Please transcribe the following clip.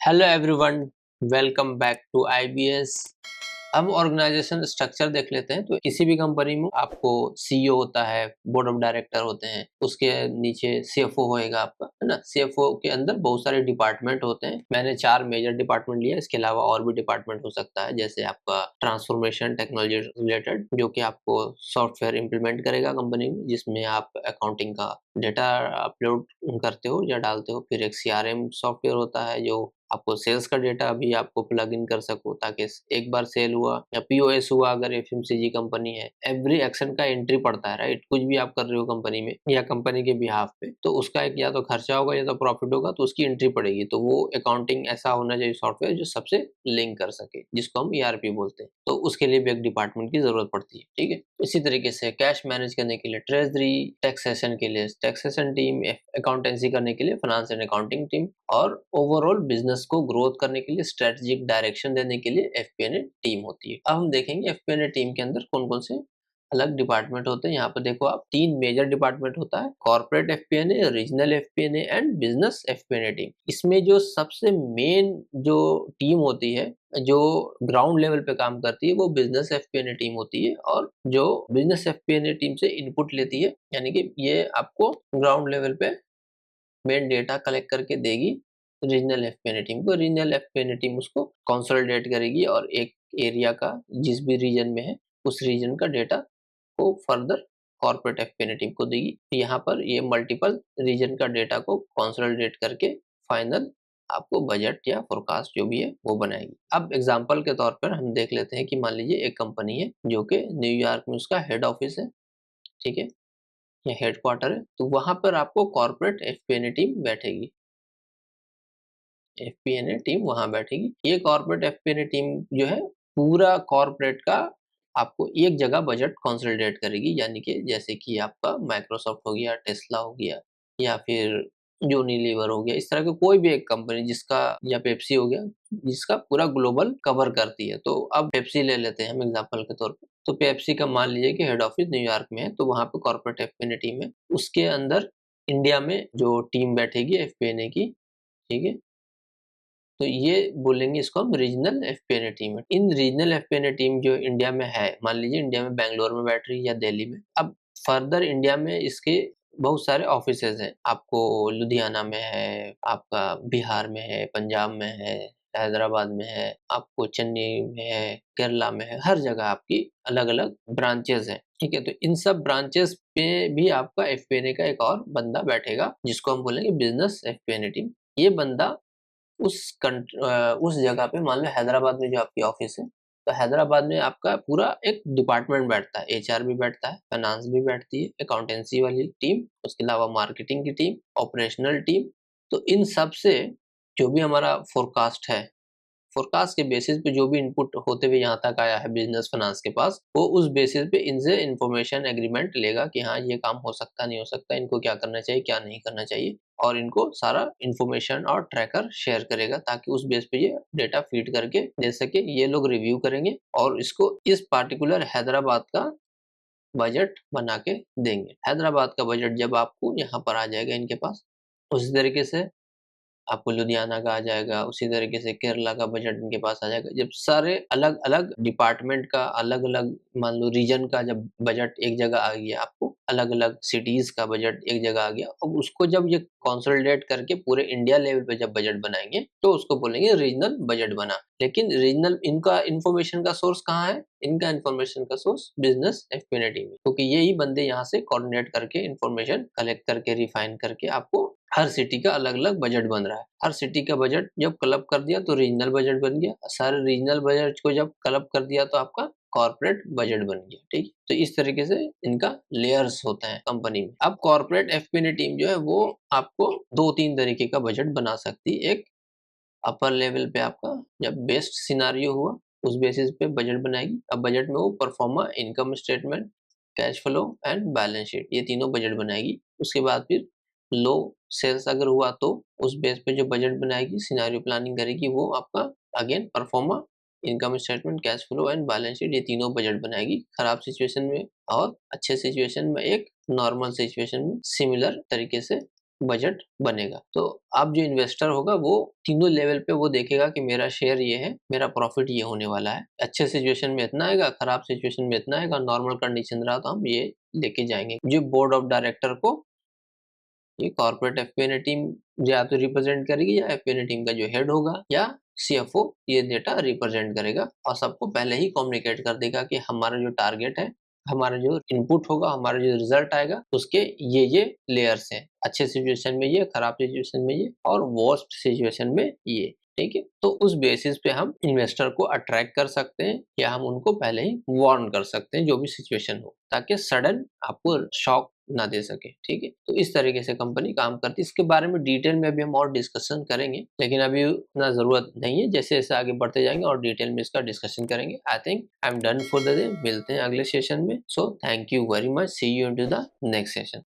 Hello everyone, welcome back to IBS. अब organisation structure देख लेते हैं। तो किसी भी कंपनी में आपको सीईओ होता है, बोर्ड ऑफ डायरेक्टर होते हैं, उसके नीचे सीएफओ होएगा आपका, है ना। सीएफओ के अंदर बहुत सारे डिपार्टमेंट होते हैं। मैंने 4 मेजर डिपार्टमेंट लिया, इसके अलावा और भी डिपार्टमेंट हो सकता है, जैसे आपका ट्रांसफॉर्मेशन टेक्नोलॉजी रिलेटेड, जो कि आपको सॉफ्टवेयर इम्प्लीमेंट करेगा कंपनी में, जिसमें आप अकाउंटिंग का डेटा अपलोड करते हो या डालते हो। फिर एक सीआरएम सॉफ्टवेयर होता है जो आपको सेल्स का डेटा भी आपको प्लग इन कर सको, ताकि एक बार सेल हुआ या पीओएस हुआ, अगर एफएमसीजी कंपनी है, एवरी एक्शन का एंट्री पड़ता है, राइट। कुछ भी आप कर रहे हो कंपनी में या कंपनी के बिहाफ पे, तो उसका एक या तो खर्चा होगा या तो प्रॉफिट होगा, तो उसकी एंट्री पड़ेगी। तो वो अकाउंटिंग ऐसा होना चाहिए सॉफ्टवेयर जो सबसे लिंक कर सके, जिसको हम ईआरपी बोलते हैं। तो उसके लिए भी एक डिपार्टमेंट की जरूरत पड़ती है, ठीक है। इसी तरीके से कैश मैनेज करने के लिए ट्रेजरी, टैक्सेशन के लिए टैक्सेशन टीम, अकाउंटेंसी करने के लिए फाइनेंस एंड अकाउंटिंग टीम, और ओवरऑल बिजनेस को ग्रोथ करने के लिए स्ट्रेटेजिक डायरेक्शन देने के लिए एफपीएनए टीम होती है। अब हम देखेंगे एफपीएनए टीम के अंदर कौन कौन से अलग डिपार्टमेंट होते हैं। यहाँ पर देखो आप, 3 मेजर डिपार्टमेंट होता है: corporate FPNA, regional FPNA and business FPNA team. इसमें जो सबसे मेन जो टीम होती है, जो ग्राउंड लेवल पे काम करती है, वो बिजनेस एफपीएनए टीम होती है। और जो बिजनेस एफपीएनए टीम से इनपुट लेती है, यानी कि ये आपको ग्राउंड लेवल पे मेन डेटा कलेक्ट करके देगी रीजनल एफपीएनए टीम को। रीजनल एफपीएनए टीम उसको कंसोलिडेट करेगी और एक एरिया का, जिस भी रीजन में है, उस रीजन का डेटा को फर्दर कॉर्पोरेट एफपीएनए टीम को देगी। यहाँ पर ये मल्टीपल रीजन का डेटा को कंसोलिडेट करके फाइनल आपको बजट या फोरकास्ट जो भी है वो बनाएगी। अब एग्जांपल के तौर पर हम देख लेते हैं कि मान लीजिए एक कंपनी है जो कि न्यूयॉर्क में उसका हेड ऑफिस है, ठीक है, या हेडक्वार्टर है। तो वहां पर आपको कॉर्पोरेट एफपीएनए टीम बैठेगी। एफपीएनए टीम वहां बैठेगी। ये कॉर्पोरेट एफपीएनए टीम जो है, पूरा कॉर्पोरेट का आपको एक जगह बजट कंसोलिडेट करेगी। यानी कि जैसे कि आपका माइक्रोसॉफ्ट हो गया, टेस्ला हो गया, या फिर यूनिलीवर हो गया, इस तरह की कोई भी एक कंपनी जिसका, या पेप्सी हो गया, जिसका पूरा ग्लोबल कवर करती है। तो अब पेप्सी ले लेते हैं हम एग्जांपल के तौर पे। तो पेप्सी का मान लीजिए कि हेड ऑफिस न्यूयॉर्क में है, तो वहां पे कॉर्पोरेट एफपीएनए टीम है। उसके अंदर इंडिया में जो टीम बैठेगी एफपीएनए की, ठीक है, तो ये बोलेंगे, इसको हम रीजनल एफपीएनए टीम है। इन रीजनल एफपीएनए टीम जो इंडिया में है, मान लीजिए इंडिया में बैंगलोर में बैठ रही है या दिल्ली में। अब फर्दर इंडिया में इसके बहुत सारे ऑफिसेज हैं। आपको लुधियाना में है, आपका बिहार में है, पंजाब में है, हैदराबाद में है, आपको चेन्नई में है, केरला में है, हर जगह आपकी अलग अलग ब्रांचेस हैं, ठीक है। तो इन सब ब्रांचेस पे भी आपका एफपीएनए का एक और बंदा बैठेगा, जिसको हम बोलेंगे बिजनेस एफपीएनए टीम। ये बंदा उस जगह पे, मान लो हैदराबाद में जो आपकी ऑफिस है, तो हैदराबाद में आपका पूरा एक डिपार्टमेंट बैठता है। एचआर भी बैठता है, फाइनेंस भी बैठती है, अकाउंटेंसी वाली टीम, उसके अलावा मार्केटिंग की टीम, ऑपरेशनल टीम। तो इन सब से जो भी हमारा फोरकास्ट है, फोरकास्ट के बेसिस पे जो भी इनपुट होते हुए यहाँ तक आया है बिजनेस फाइनेंस के पास, वो उस बेसिस पे इनसे इंफॉर्मेशन एग्रीमेंट लेगा कि हाँ, ये काम हो सकता नहीं हो सकता, इनको क्या करना चाहिए क्या नहीं करना चाहिए, और इनको सारा इंफॉर्मेशन और ट्रैकर शेयर करेगा, ताकि उस बेस पे ये डेटा फीड करके दे सके। ये लोग रिव्यू करेंगे और इसको इस पार्टिकुलर हैदराबाद का बजट बना के देंगे। हैदराबाद का बजट जब आपको यहाँ पर आ जाएगा इनके पास, उसी तरीके से आपको लुधियाना का आ जाएगा, उसी तरीके से केरला का बजट इनके पास आ जाएगा। जब सारे अलग-अलग डिपार्टमेंट का, अलग-अलग मान लो रीजन का जब बजट एक जगह आ गया, आपको अलग-अलग सिटीज़ का बजट एक जगह आ गया, अब उसको जब ये कंसोलिडेट करके पूरे इंडिया लेवल पे जब बजट बनाएँगे, तो उसको बोलेंगे रीजनल बजट बना। लेकिन रीजनल, इनका इन्फॉर्मेशन का सोर्स कहाँ है? इनका इन्फॉर्मेशन का सोर्स बिज़नेस एफपीएनए टीम है, क्योंकि यही बंदे यहाँ से कोऑर्डिनेट करके इन्फॉर्मेशन कलेक्ट करके, रिफाइन करके आपको हर सिटी का अलग-अलग बजट बन रहा है। हर सिटी का बजट जब क्लब कर दिया तो रीजनल बजट बन गया। सारे रीजनल बजट को जब क्लब कर दिया तो आपका कॉर्पोरेट बजट बन गया, ठीक। तो इस तरीके से इनका लेयर्स होता है कंपनी में। अब कॉर्पोरेट एफपीएनए टीम जो है, वो आपको 2-3 तरीके का बजट बना सकती है। एक अपर लेवल पे आपका जब बेस्ट सिनेरियो हुआ, उस बेसिस पे बजट बनाएगी। अब बजट में वो pro forma, income statement, cash flow and balance sheet, ये तीनों बजट बनाएगी। उसके बाद फिर लो सेल्स अगर हुआ तो उस बेस पे जो बजट बनाएगी, सिनेरियो प्लानिंग करेगी, वो आपका again pro forma, income statement, cash flow and balance sheet, ये तीनों बजट बनाएगी। खराब सिचुएशन में और अच्छे सिचुएशन में, एक नॉर्मल सिचुएशन में सिमिलर तरीके से बजट बनेगा। तो अब जो इन्वेस्टर होगा वो तीनों लेवल पे वो देखेगा कि मेरा शेयर ये है, मेरा प्रॉफिट ये होने वाला है। अच्छे सिचुएशन में इतना आएगा, खराब सिचुएशन में इतना आएगा, नॉर्मल कंडीशन रहा तो हम ये लेके जाएँगे। जो बोर्ड ऑफ डायरेक्टर को ये कॉर्पोरेट एफपीएनए टीम या तो रिप्रेजेंट करेगी या एफपीएनए टीम का जो हेड होगा या सीएफओ ये डेटा रिप्रेजेंट करेगा और सबको पहले ही कम्युनिकेट कर देगा कि हमारा जो टारगेट है, हमारा जो इनपुट होगा, हमारा जो रिजल्ट आएगा उसके ये लेयर्स हैं। अच्छे सिचुएशन में ये, खराब सिचुएशन में ये और वर्स्ट सिचुएशन में ये। ठीक है? तो उस बेसिस पे हम इन्वेस्टर को अट्रैक्ट कर सकते हैं या हम उनको पहले ही वार्न कर सकते हैं जो भी सिचुएशन हो, ताकि सडन आपको शॉक ना दे सके। ठीक है? तो इस तरीके से कंपनी काम करती है। इसके बारे में डिटेल में अभी हम और डिस्कशन करेंगे, लेकिन अभी उतना ज़रूरत नहीं है। जैसे-जैसे आगे बढ़ते जाएँगे और डिटेल में इसका डिस्कशन करेंगे। I think I am done for the day. मिलते हैं अगले सेशन में। So thank you very much. See you in to the next session.